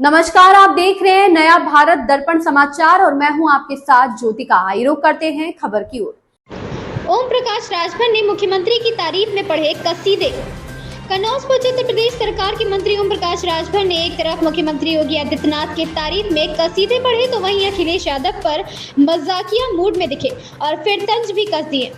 नमस्कार, आप देख रहे हैं नया भारत दर्पण समाचार और मैं हूं आपके साथ ज्योतिका। आइए रुक करते हैं खबर की ओर। ओम प्रकाश राजभर ने मुख्यमंत्री की तारीफ में पढ़े कसीदे। कन्नौज पहुंचे उत्तर प्रदेश सरकार के मंत्री ओम प्रकाश राजभर ने एक तरफ मुख्यमंत्री योगी आदित्यनाथ की तारीफ में कसीदे पढ़े तो वहीं अखिलेश यादव पर मजाकिया मूड में दिखे और फिर तंज भी कस दिए।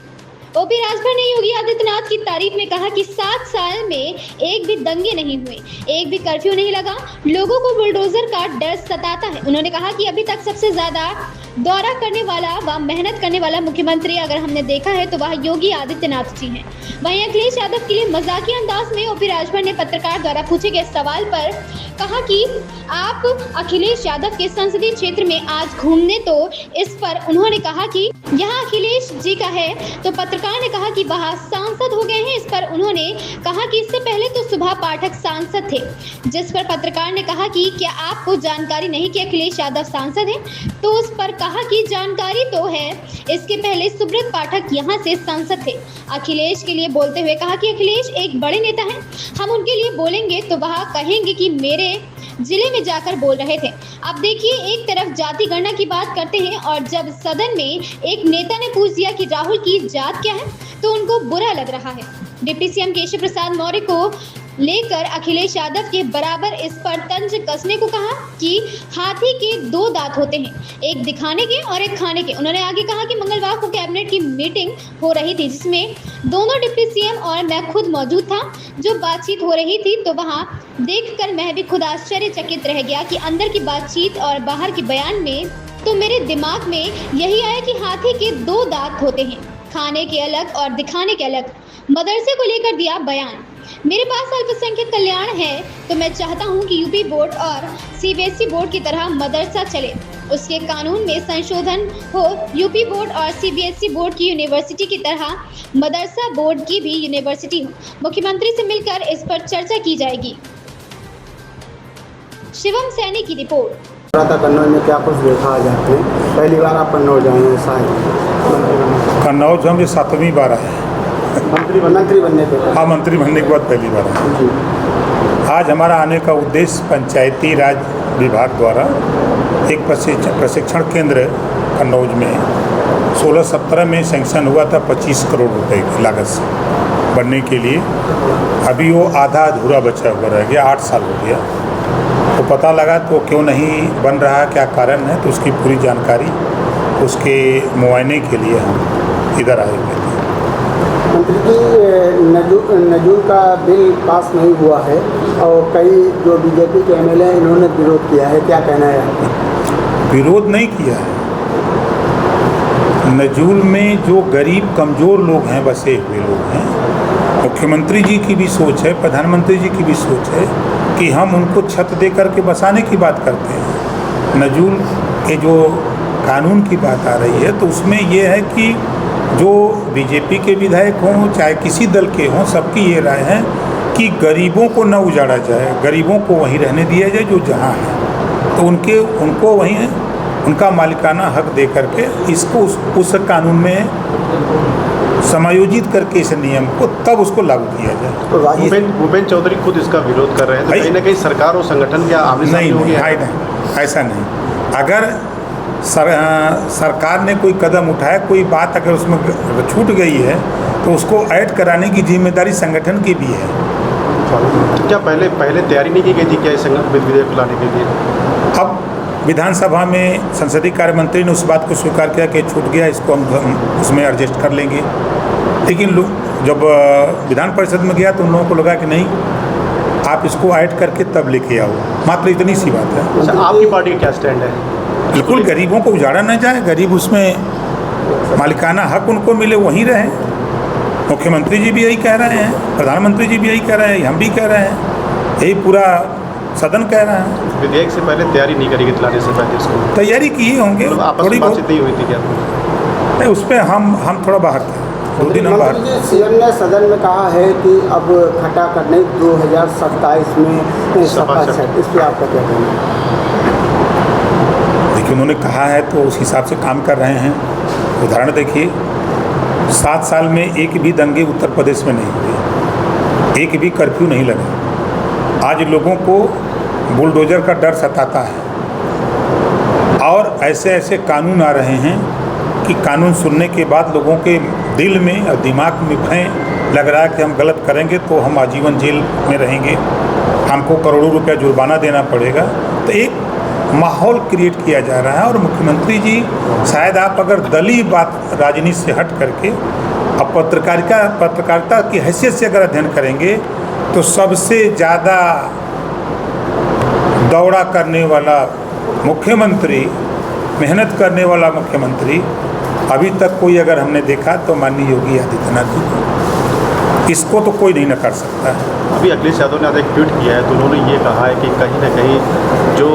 ओपी राजभर ने योगी आदित्यनाथ की तारीफ में कहा कि 7 साल में एक भी दंगे नहीं हुए, एक भी कर्फ्यू नहीं लगा, लोगों को बुलडोजर का डर सताता है। उन्होंने कहा कि अभी तक सबसे ज्यादा दौरा करने वाला व मेहनत करने वाला मुख्यमंत्री अगर हमने देखा है तो वह योगी आदित्यनाथ जी हैं। वहीं अखिलेश यादव के लिए मजाकिया अंदाज में ओपी राजभर ने पत्रकार द्वारा पूछे गए सवाल पर कहा कि आप अखिलेश यादव के संसदीय क्षेत्र में आज घूमने, तो इस पर उन्होंने कहा कि यहाँ अखिलेश जी का है, तो पत्रकार ने कहा कि वहाँ सांसद हो गए हैं। इस पर उन्होंने कहा कि इससे पहले तो सुभा पाठक सांसद थे, जिस पर पत्रकार ने कहा कि क्या आपको जानकारी नहीं कि अखिलेश यादव सांसद हैं? तो उस पर कहा कि जानकारी तो है, इसके पहले सुब्रत पाठक यहाँ से सांसद थे। अखिलेश के लिए बोलते हुए कहा कि अखिलेश एक बड़े नेता हैं, हम उनके लिए बोलेंगे तो वह कहेंगे कि मेरे जिले में जाकर बोल रहे थे। अब देखिए, एक तरफ जाति गणना की बात करते हैं और जब सदन में एक नेता ने पूछ दिया कि राहुल की जात क्या है तो उनको बुरा लग रहा है। डिप्टी सीएम केशव प्रसाद मौर्य को लेकर अखिलेश यादव के बराबर इस पर तंज कसने को कहा कि हाथी के 2 दांत होते हैं, एक दिखाने के और एक खाने के। उन्होंने आगे कहा कि मंगलवार को कैबिनेट की मीटिंग हो रही थी जिसमें दोनों डिप्टी सीएम और मैं खुद मौजूद था। जो बातचीत हो रही थी तो वहां देखकर मैं भी खुद आश्चर्यचकित रह गया कि अंदर की बातचीत और बाहर के बयान में तो मेरे दिमाग में यही आया कि हाथी के 2 दांत होते हैं, खाने के अलग और दिखाने के अलग। मदरसे को लेकर दिया बयान, मेरे पास अल्पसंख्यक कल्याण है तो मैं चाहता हूं कि यूपी बोर्ड और सीबीएसई बोर्ड की तरह मदरसा चले, उसके कानून में संशोधन हो, यूपी बोर्ड और सीबीएसई बोर्ड की यूनिवर्सिटी की तरह मदरसा बोर्ड की भी यूनिवर्सिटी हो। मुख्यमंत्री से मिलकर इस पर चर्चा की जाएगी। शिवम सैनी की रिपोर्ट। कन्नौज में क्या कुछ देखा आज आपने? पहली बार आप कन्नौज आए हैं शायद। कन्नौज हम ये 7वीं बार आए हैं। मंत्री बनने के बाद? हाँ, मंत्री बनने के बाद पहली बार आए। जी। आज हमारा आने का उद्देश्य पंचायती राज विभाग द्वारा एक प्रशिक्षण केंद्र कन्नौज में 16-17 में सैंक्शन हुआ था 25 करोड़ रुपए की लागत से बनने के लिए। अभी वो आधा अधूरा बचा हुआ रह गया, 8 साल हो गया। तो पता लगा तो क्यों नहीं बन रहा, क्या कारण है, तो उसकी पूरी जानकारी उसके मुआयने के लिए हम इधर आए हुए थे। मंत्री जी, नजूल का बिल पास नहीं हुआ है और कई जो बीजेपी के एमएलए हैं इन्होंने विरोध किया है, क्या कहना है आपका? विरोध नहीं किया है। नजूल में जो गरीब कमज़ोर लोग हैं, बसे हुए लोग हैं, मुख्यमंत्री जी की भी सोच है, प्रधानमंत्री जी की भी सोच है कि हम उनको छत दे करके बसाने की बात करते हैं। नजूल के जो कानून की बात आ रही है तो उसमें ये है कि जो बीजेपी के विधायक हों चाहे किसी दल के हों, सबकी ये राय है कि गरीबों को न उजाड़ा जाए, गरीबों को वहीं रहने दिया जाए जो जहाँ है, तो उनको वहीं उनका मालिकाना हक दे करके इसको उस कानून में समायोजित करके इस नियम को तब उसको लागू किया जाए। तो भूपेंद्र चौधरी खुद इसका विरोध कर रहे हैं, तो कहीं ना कहीं सरकार और संगठन क्या आमने-सामने हो गया? नहीं, ऐसा नहीं। अगर सरकार ने कोई कदम उठाया, कोई बात अगर उसमें छूट गई है तो उसको ऐड कराने की जिम्मेदारी संगठन की भी है। तो क्या पहले तैयारी नहीं की गई थी क्या इस विधेयक लाने के लिए? अब विधानसभा में संसदीय कार्य मंत्री ने उस बात को स्वीकार किया कि छूट गया, इसको हम उसमें एडजस्ट कर लेंगे। लेकिन जब विधान परिषद में गया तो उन लोगों को लगा कि नहीं, आप इसको ऐड करके तब लेके आओ, मात्र इतनी सी बात है। अच्छा, आपकी पार्टी का क्या स्टैंड है? बिल्कुल गरीबों को उजाड़ा न जाए, गरीब उसमें मालिकाना हक उनको मिले, वहीं रहे। मुख्यमंत्री जी भी यही कह रहे हैं, प्रधानमंत्री जी भी यही कह रहे हैं, हम भी कह रहे हैं, यही पूरा सदन कह रहा है। विधेयक से पहले तैयारी नहीं करेगी, लाने से पहले इसको तैयारी किए होंगे, थोड़ी बातचीत नहीं हुई थी क्या? नहीं, उस पर हम थोड़ा बाहर थे, 2 दिन हम बाहर। सीएम ने सदन में कहा है कि अब खटा करने 2027 में सपा सेट, इस पर आपका क्या कहना है? देखिए, उन्होंने कहा है तो उस हिसाब से काम कर रहे हैं। उदाहरण देखिए, 7 साल में एक भी दंगे उत्तर प्रदेश में नहीं हुए, एक भी कर्फ्यू नहीं लगा। आज लोगों को बुलडोजर का डर सताता है और ऐसे ऐसे कानून आ रहे हैं कि कानून सुनने के बाद लोगों के दिल में और दिमाग में भय लग रहा है कि हम गलत करेंगे तो हम आजीवन जेल में रहेंगे, हमको करोड़ों रुपया जुर्माना देना पड़ेगा। तो एक माहौल क्रिएट किया जा रहा है और मुख्यमंत्री जी शायद आप अगर दलीय बात राजनीति से हट करके अब पत्रकारिता की हैसियत से अगर अध्ययन करेंगे तो सबसे ज़्यादा दौड़ा करने वाला मुख्यमंत्री, मेहनत करने वाला मुख्यमंत्री अभी तक कोई अगर हमने देखा तो माननीय योगी आदित्यनाथ जी, इसको तो कोई नहीं न कर सकता है। अभी अखिलेश यादव ने आज एक ट्वीट किया है तो उन्होंने ये कहा है कि कहीं ना कहीं जो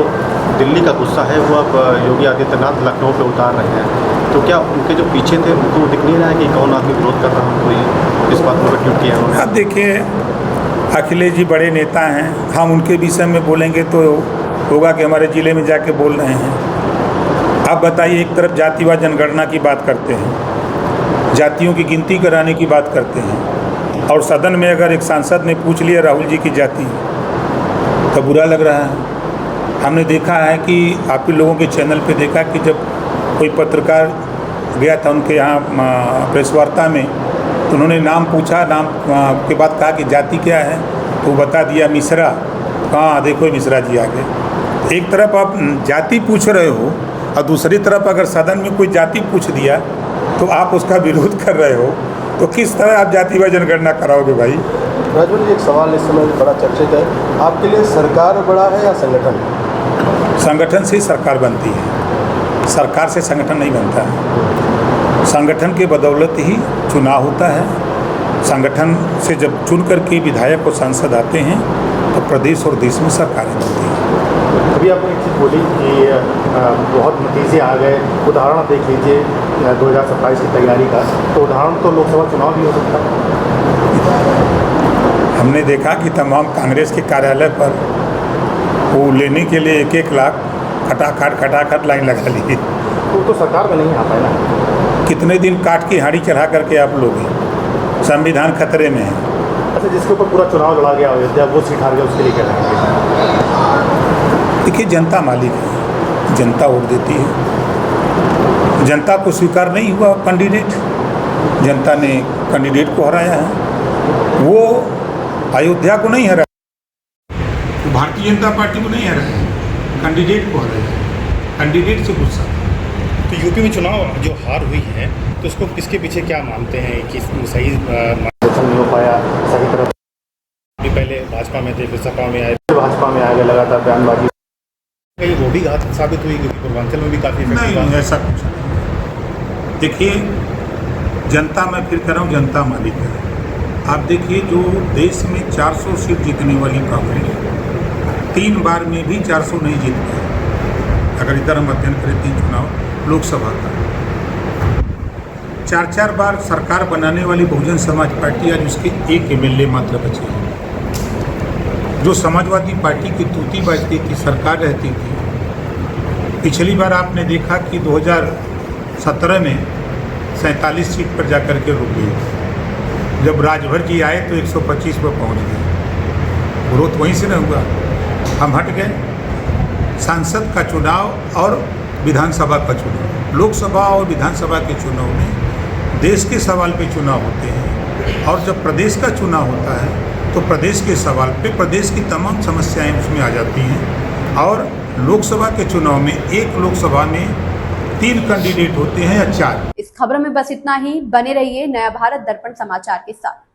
दिल्ली का गुस्सा है वो अब योगी आदित्यनाथ लखनऊ पे उतार रहे हैं, तो क्या उनके जो पीछे थे उनको दिख नहीं रहा है कि कौन आदमी विरोध कर रहा है? कोई इस बात पर ट्वीट किया है उन्होंने। अब देखिए, अखिलेश जी बड़े नेता हैं, हम उनके विषय में बोलेंगे तो होगा कि हमारे ज़िले में जाके बोल रहे हैं। आप बताइए, एक तरफ जातिवाद जनगणना की बात करते हैं, जातियों की गिनती कराने की बात करते हैं और सदन में अगर एक सांसद ने पूछ लिया राहुल जी की जाति तो बुरा लग रहा है। हमने देखा है कि आप ही लोगों के चैनल पे देखा कि जब कोई पत्रकार गया था उनके यहाँ प्रेस वार्ता में तो उन्होंने नाम पूछा, नाम के बाद कहा कि जाति क्या है, तो बता दिया मिश्रा। हाँ देखो मिश्रा जी आ गए। एक तरफ आप जाति पूछ रहे हो और दूसरी तरफ अगर सदन में कोई जाति पूछ दिया तो आप उसका विरोध कर रहे हो, तो किस तरह आप जातिवाद जनगणना कराओगे भाई? राजभर जी, एक सवाल इस समय बड़ा चर्चित है, आपके लिए सरकार बड़ा है या संगठन? संगठन से सरकार बनती है, सरकार से संगठन नहीं बनता है। संगठन के बदौलत ही चुनाव होता है। संगठन से जब चुन करके विधायक और सांसद आते हैं तो प्रदेश और देश में सरकारें बनती हैं। अभी आपने एक चीज़ बोली कि बहुत नतीजे आ गए, उदाहरण देख लीजिए 2027 की तैयारी का, तो उदाहरण तो लोकसभा चुनाव भी हो सकता है। हमने देखा कि तमाम कांग्रेस के कार्यालय पर वो लेने के लिए 1-1 लाख खटाखट लाइन लगा ली। तो सरकार में नहीं आ पाए ना। कितने दिन काट की हाड़ी चढ़ा करके आप लोग हैं, संविधान खतरे में है। अच्छा, जिसके ऊपर पूरा चुनाव लड़ा गया अयोध्या, वो सीट हार गया, उसके लिए क्या करेंगे? देखिए, जनता मालिक है, जनता वोट देती है। जनता को स्वीकार नहीं हुआ कैंडिडेट, जनता ने कैंडिडेट को हराया है। वो अयोध्या को नहीं हराया, भारतीय जनता पार्टी को नहीं हराया, कैंडिडेट को हराया, कैंडिडेट से गुस्सा। तो यूपी में चुनाव जो हार हुई है तो उसको किसके पीछे क्या मानते हैं कि सही नहीं हो पाया सही तरह? पहले भाजपा में थे, फिर सपा में आए, भाजपा में आ गए, लगातार बयानबाजी, कहीं वो भी घात साबित हुई क्योंकि पूर्वांचल में भी काफ़ी नहीं, ऐसा कुछ नहीं। देखिए, जनता, मैं फिर कह रहा हूँ, जनता मालिक है। आप देखिए, जो देश में 400 सीट जीतने वाली कांग्रेस 3 बार में भी 400 नहीं जीत पाई। अगर इधर हम अध्ययन करें 3 चुनाव लोकसभा का, 4-4 बार सरकार बनाने वाली बहुजन समाज पार्टी आज उसके 1 MLA मात्र बचे हैं। जो समाजवादी पार्टी की तूती बजती थी, सरकार रहती थी। पिछली बार आपने देखा कि 2017 में 47 सीट पर जाकर के रुक गई। जब राजभर जी आए तो 125 पर पहुंच गए। ग्रोथ वहीं से न हुआ, हम हट गए। सांसद का चुनाव और विधानसभा का चुनाव, लोकसभा और विधानसभा के चुनाव में देश के सवाल पे चुनाव होते हैं और जब प्रदेश का चुनाव होता है तो प्रदेश के सवाल पे प्रदेश की तमाम समस्याएं उसमें आ जाती हैं। और लोकसभा के चुनाव में एक लोकसभा में 3 कैंडिडेट होते हैं या 4। इस खबर में बस इतना ही। बने रहिए नया भारत दर्पण समाचार के साथ।